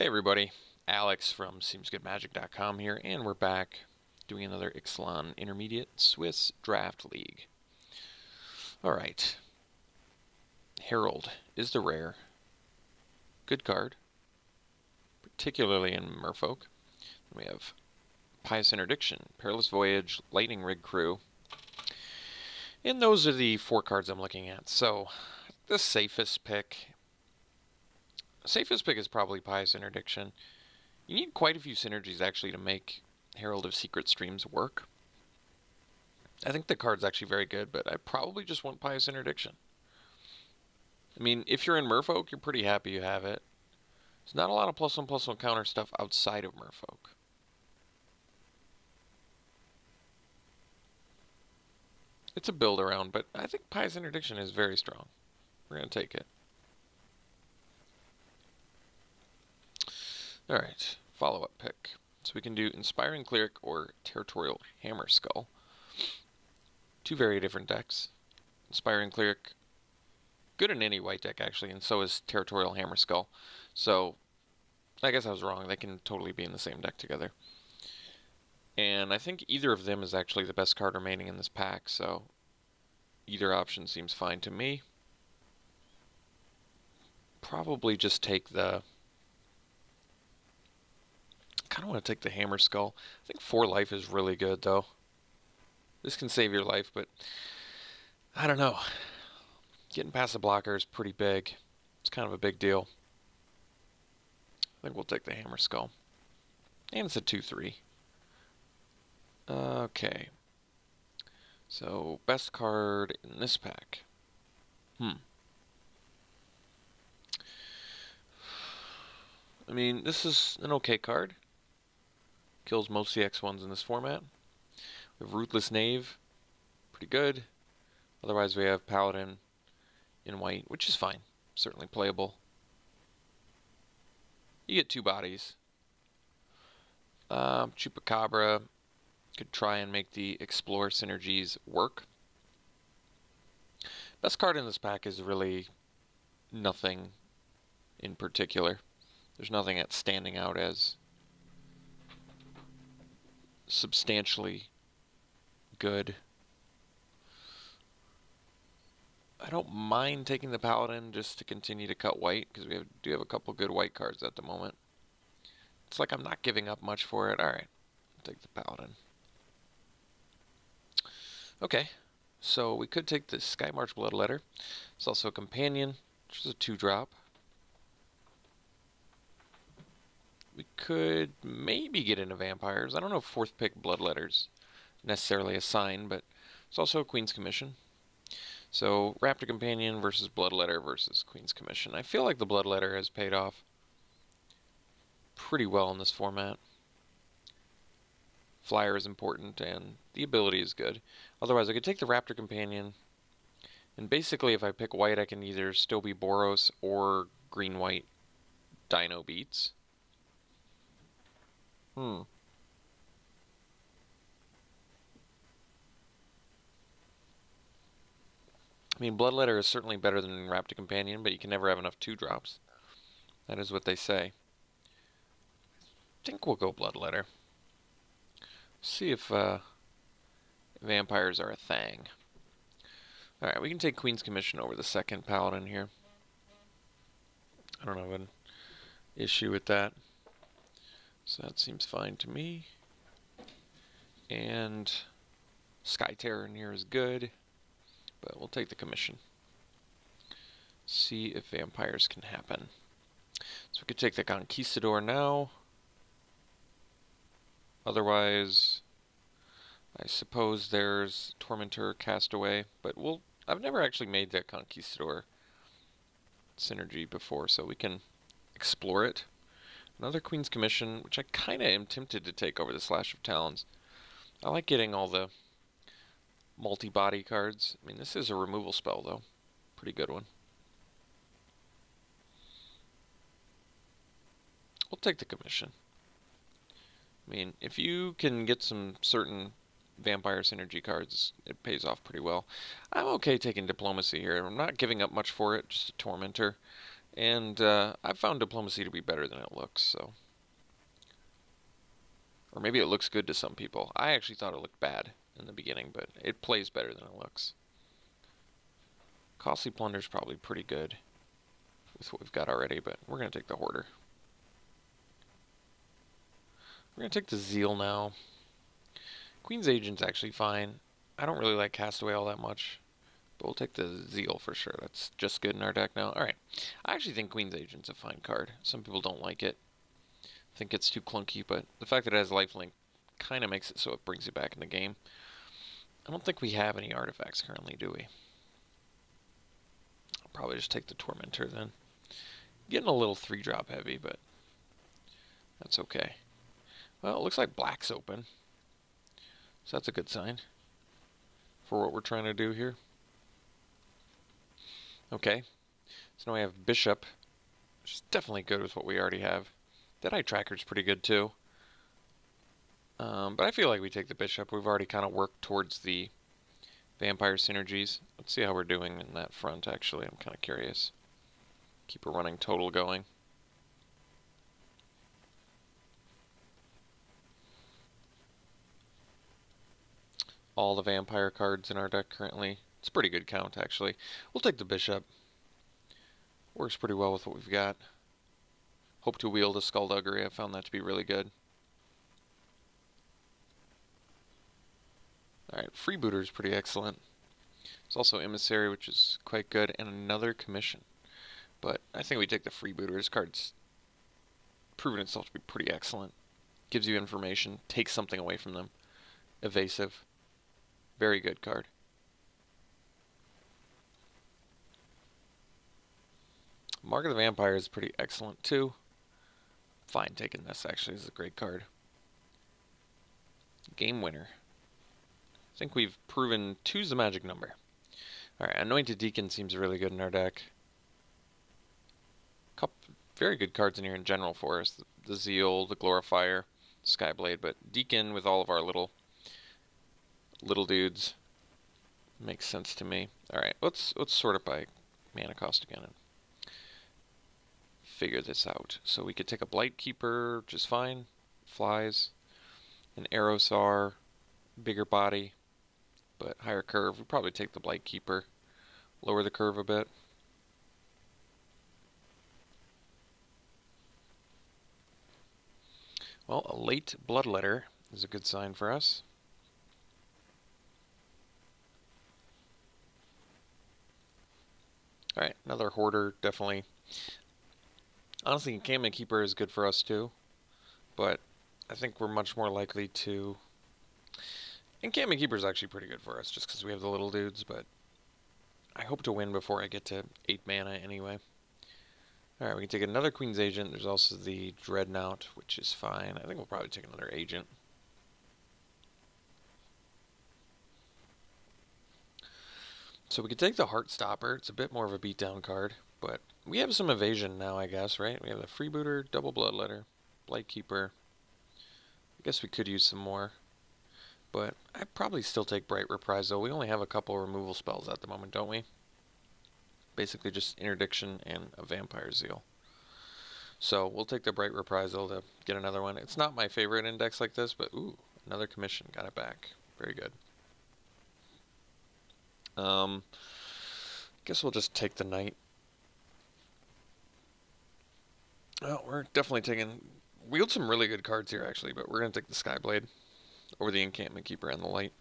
Hey everybody, Alex from SeemsGoodMagic.com here, and we're back doing another Ixalan Intermediate Swiss Draft League. Alright, Herald is the rare. Good card, particularly in Merfolk. We have Pious Interdiction, Perilous Voyage, Lightning Rig Crew, and those are the four cards I'm looking at. So, the safest pick is probably Pious Interdiction. You need quite a few synergies actually to make Herald of Secret Streams work. I think the card's actually very good, but I probably just want Pious Interdiction. I mean, if you're in Merfolk, you're pretty happy you have it. There's not a lot of +1/+1 counter stuff outside of Merfolk. It's a build around, but I think Pious Interdiction is very strong. We're going to take it. Alright, follow-up pick. So we can do Inspiring Cleric or Territorial Hammer Skull. Two very different decks. Inspiring Cleric, good in any white deck actually, and so is Territorial Hammer Skull. So, I guess I was wrong. They can totally be in the same deck together. And I think either of them is actually the best card remaining in this pack, so either option seems fine to me. Probably just take the... I kind of want to take the Hammer Skull. I think 4 life is really good, though. This can save your life, but I don't know. Getting past the blocker is pretty big. It's kind of a big deal. I think we'll take the Hammer Skull. And it's a 2/3. Okay. So, best card in this pack. I mean, this is an okay card. Kills most CX1s in this format. We have Ruthless Knave. Pretty good. Otherwise, we have Paladin in white, which is fine. Certainly playable. You get 2 bodies. Chupacabra could try and make the Explore synergies work. Best card in this pack is really nothing in particular. There's nothing that's standing out as substantially good. I don't mind taking the Paladin just to continue to cut white, because we do have a couple good white cards at the moment. It's like I'm not giving up much for it. Alright, I'll take the Paladin. Okay, so we could take the Skymarch Bloodletter. It's also a companion, which is a 2-drop. We could maybe get into Vampires. I don't know if 4th pick Bloodletter's necessarily a sign, but it's also a Queen's Commission. So, Raptor Companion versus Bloodletter versus Queen's Commission. I feel like the Bloodletter has paid off pretty well in this format. Flyer is important, and the ability is good. Otherwise, I could take the Raptor Companion, and basically if I pick white, I can either still be Boros or green-white Dino Beats. I mean, Bloodletter is certainly better than Raptor Companion, but you can never have enough 2-drops. That is what they say. I think we'll go Bloodletter. See if vampires are a thing. Alright, we can take Queen's Commission over the second Paladin here. I don't have an issue with that. So that seems fine to me. And Sky Terror in here is good, but we'll take the Commission. See if vampires can happen. So we could take the Conquistador now. Otherwise, I suppose there's Tormentor, Castaway, but I've never actually made that Conquistador synergy before, so we can explore it. Another Queen's Commission, which I kind of am tempted to take over the Slash of Talons. I like getting all the multi-body cards. I mean, this is a removal spell, though. Pretty good one. We'll take the Commission. I mean, if you can get some certain vampire synergy cards, it pays off pretty well. I'm okay taking Diplomacy here. I'm not giving up much for it, just a Tormentor. And I've found diplomacy to be better than it looks, so. Or maybe it looks good to some people. I actually thought it looked bad in the beginning, but it plays better than it looks. Costly Plunder's probably pretty good with what we've got already, but we're going to take the Hoarder. We're going to take the Zeal now. Queen's Agent's actually fine. I don't really like Castaway all that much, but we'll take the Zeal for sure. That's just good in our deck now. Alright, I actually think Queen's Agent's a fine card. Some people don't like it. I think it's too clunky, but the fact that it has lifelink kind of makes it so it brings you back in the game. I don't think we have any artifacts currently, do we? I'll probably just take the Tormentor then. Getting a little 3-drop heavy, but that's okay. Well, it looks like black's open. So that's a good sign for what we're trying to do here. Okay, so now we have Bishop, which is definitely good with what we already have. Deadeye Tracker's pretty good too. But I feel like we take the Bishop. We've already kind of worked towards the Vampire synergies. Let's see how we're doing in that front, actually. I'm kind of curious. Keep a running total going. All the Vampire cards in our deck currently. It's a pretty good count, actually. We'll take the Bishop. Works pretty well with what we've got. Hope to wield a Skullduggery. I found that to be really good. Alright, Freebooter is pretty excellent. There's also Emissary, which is quite good, and another Commission. But I think we take the Freebooter. This card's proven itself to be pretty excellent. Gives you information, takes something away from them. Evasive. Very good card. Mark of the Vampire is pretty excellent too. Fine taking this, actually. This is a great card. Game Winner. I think we've proven 2's the magic number. Alright, Anointed Deacon seems really good in our deck. Couple very good cards in here in general for us. The Zeal, the Glorifier, Skyblade, but Deacon with all of our little dudes makes sense to me. Alright, let's sort it by mana cost again and figure this out. So we could take a Blight Keeper, which is fine. Flies. An Aerosar, bigger body, but higher curve. We'd probably take the Blight Keeper. Lower the curve a bit. Well, a late Bloodletter is a good sign for us. Alright, another Hoarder, definitely. Honestly, Encampment Keeper is good for us too, but I think we're much more likely to... Encampment Keeper is actually pretty good for us, just because we have the little dudes, but I hope to win before I get to 8 mana anyway. Alright, we can take another Queen's Agent. There's also the Dreadnought, which is fine. I think we'll probably take another Agent. So we could take the Heartstopper. It's a bit more of a beatdown card, but we have some evasion now, I guess, right? We have the Freebooter, Double Bloodletter, Blight Keeper. I guess we could use some more, but I'd probably still take Bright Reprisal. We only have a couple removal spells at the moment, don't we? Basically just Interdiction and a Vampire Zeal. So we'll take the Bright Reprisal to get another one. It's not my favorite index like this, but ooh, another Commission. Got it back. Very good. Guess we'll just take the Knight. Oh, we're definitely taking... We hold some really good cards here, actually, but we're going to take the Skyblade over the Encampment Keeper and the Light.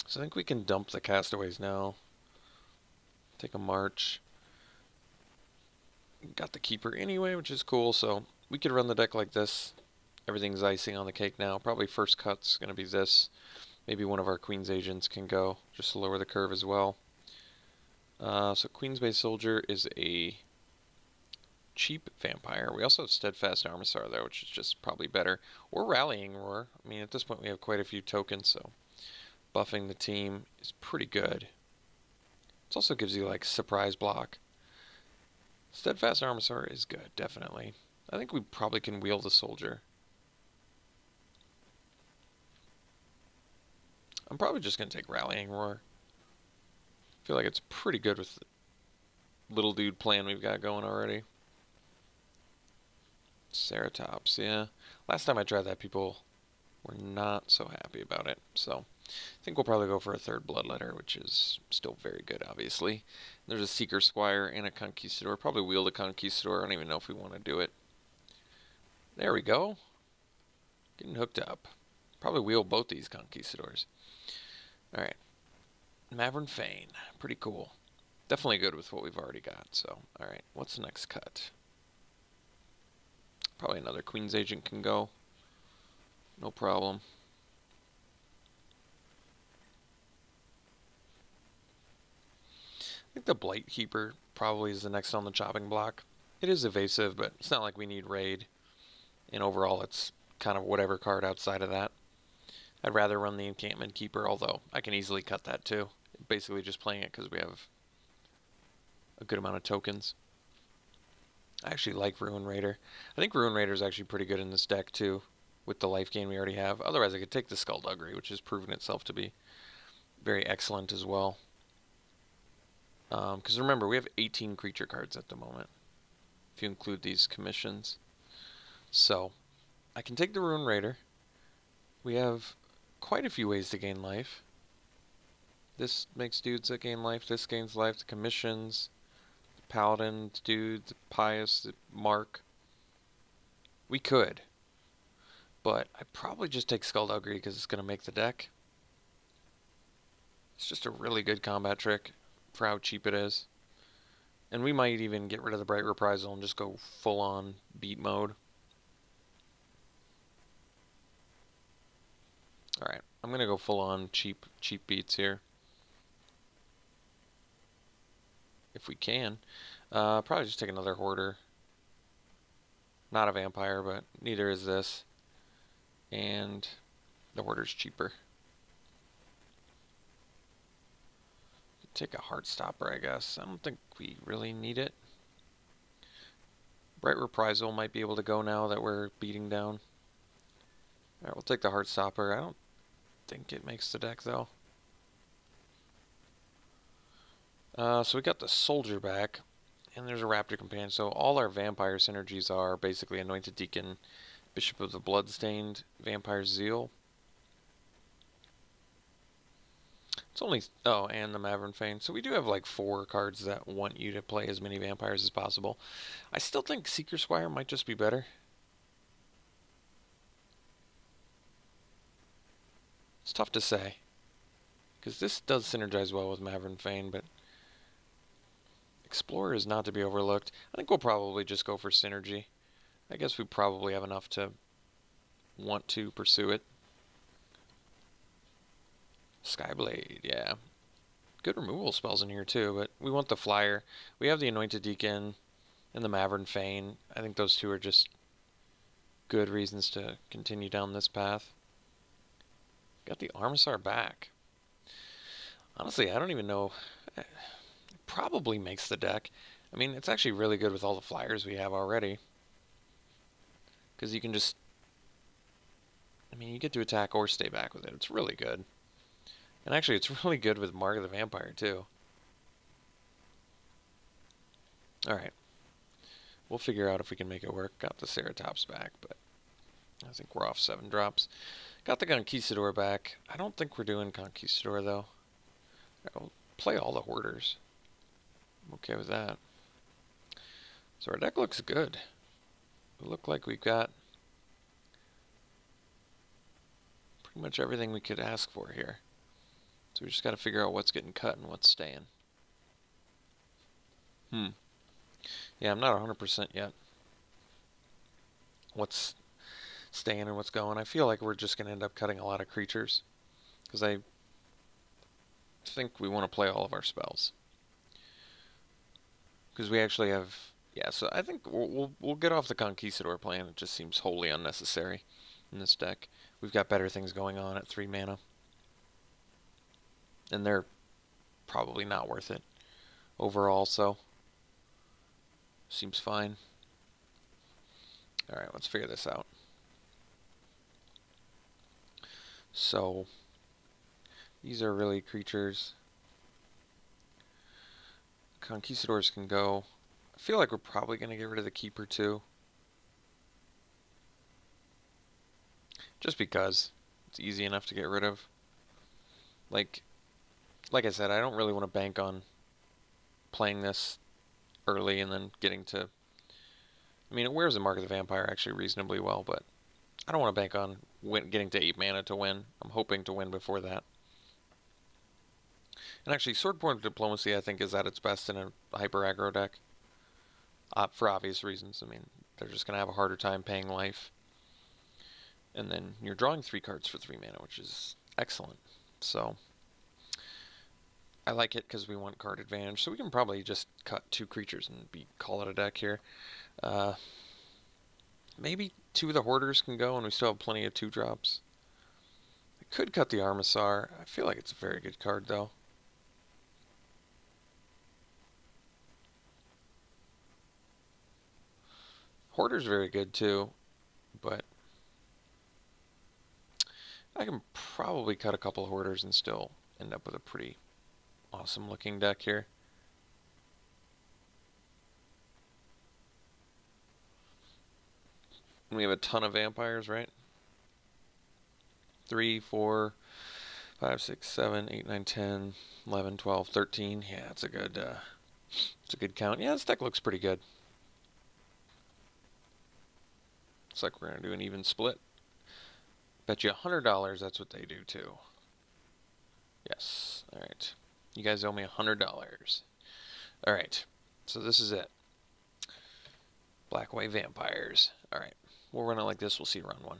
So I think we can dump the Castaways now. Take a March. Got the Keeper anyway, which is cool, so we could run the deck like this. Everything's icing on the cake now. Probably first cut's going to be this. Maybe one of our Queen's Agents can go, just to lower the curve as well. So Queensbay Soldier is a cheap vampire. We also have Steadfast Armisar there, which is just probably better. Or Rallying Roar. I mean, at this point we have quite a few tokens, so buffing the team is pretty good. It also gives you, like, surprise block. Steadfast Armisar is good, definitely. I think we probably can wield the Soldier. I'm probably just going to take Rallying Roar. I feel like it's pretty good with little dude plan we've got going already. Ceratops, yeah. Last time I tried that, people were not so happy about it. So I think we'll probably go for a third Bloodletter, which is still very good, obviously. There's a Seeker Squire and a Conquistador. Probably wheel the Conquistador. I don't even know if we want to do it. There we go. Getting hooked up. Probably wheel both these Conquistadors. Alright. Mavern Fane. Pretty cool. Definitely good with what we've already got. So, alright. What's the next cut? Probably another Queen's Agent can go. No problem. I think the Blight Keeper probably is the next on the chopping block. It is evasive, but it's not like we need raid. And overall, it's kind of whatever card outside of that. I'd rather run the Encampment Keeper, although I can easily cut that too. Basically just playing it because we have a good amount of tokens. I actually like Ruin Raider. I think Ruin Raider is actually pretty good in this deck too, with the life gain we already have. Otherwise, I could take the Skullduggery, which has proven itself to be very excellent as well. Because remember, we have 18 creature cards at the moment, if you include these commissions. So, I can take the Ruin Raider. We have quite a few ways to gain life. This makes dudes that gain life. This gains life. The commissions, the Paladin, dude, the Pious, the Mark. We could, but I'd probably just take Skullduggery because it's going to make the deck. It's just a really good combat trick for how cheap it is. And we might even get rid of the Bright Reprisal and just go full-on beat mode. Alright, I'm going to go full-on cheap beats here. If we can. Probably just take another Hoarder. Not a Vampire, but neither is this. And the Hoarder's cheaper. Take a Heartstopper, I guess. I don't think we really need it. Bright Reprisal might be able to go now that we're beating down. Alright, we'll take the Heartstopper. I don't think it makes the deck, though. So we got the Soldier back, and there's a Raptor Companion. So all our Vampire synergies are basically Anointed Deacon, Bishop of the Bloodstained, Vampire Zeal. It's only... Oh, and the Mavern Fane. So we do have like 4 cards that want you to play as many vampires as possible. I still think Seeker Squire might just be better. It's tough to say, because this does synergize well with Mavern Fane, but Explorer is not to be overlooked. I think we'll probably just go for synergy. I guess we probably have enough to want to pursue it. Skyblade, yeah. Good removal spells in here too, but we want the flyer. We have the Anointed Deacon and the Mavern Fane. I think those two are just good reasons to continue down this path. Got the Armisar back. Honestly, I don't even know. It probably makes the deck. I mean, it's actually really good with all the flyers we have already. Because you can just... I mean, you get to attack or stay back with it. It's really good. And actually, it's really good with Mark of the Vampire, too. Alright. We'll figure out if we can make it work. Got the Ceratops back, but I think we're off 7 drops. Got the Conquistador back. I don't think we're doing Conquistador, though. I'll play all the Hoarders. I'm okay with that. So our deck looks good. We look like we've got pretty much everything we could ask for here. So we just got to figure out what's getting cut and what's staying. Yeah, I'm not 100% yet. What's staying and what's going. I feel like we're just going to end up cutting a lot of creatures, because I think we want to play all of our spells. Because we actually have... Yeah, so I think we'll get off the Conquistador plan. It just seems wholly unnecessary in this deck. We've got better things going on at 3 mana. And they're probably not worth it overall, so seems fine. Alright, let's figure this out. So, these are really creatures. Conquistadors can go. I feel like we're probably going to get rid of the Keeper too. Just because it's easy enough to get rid of. Like I said, I don't really want to bank on playing this early and then getting to... I mean, it wears the Mark of the Vampire actually reasonably well, but I don't want to bank on getting to 8 mana to win. I'm hoping to win before that. And actually, Swordborn Diplomacy, I think, is at its best in a hyper aggro deck. For obvious reasons. I mean, they're just going to have a harder time paying life. And then you're drawing 3 cards for 3 mana, which is excellent. So, I like it because we want card advantage. So we can probably just cut 2 creatures and call it a deck here. Maybe 2 of the Hoarders can go, and we still have plenty of 2-drops. I could cut the Armisar. I feel like it's a very good card, though. Hoarder's very good, too, but I can probably cut a couple of Hoarders and still end up with a pretty awesome-looking deck here. We have a ton of vampires, right? 3, 4, 5, 6, 7, 8, 9, 10, 11, 12, 13. Yeah, it's a good count. Yeah, this deck looks pretty good. Looks like we're going to do an even split. Bet you $100 that's what they do too. Yes. Alright. You guys owe me $100. Alright. So this is it. Black, white vampires. Alright. We'll run it like this. We'll see round 1.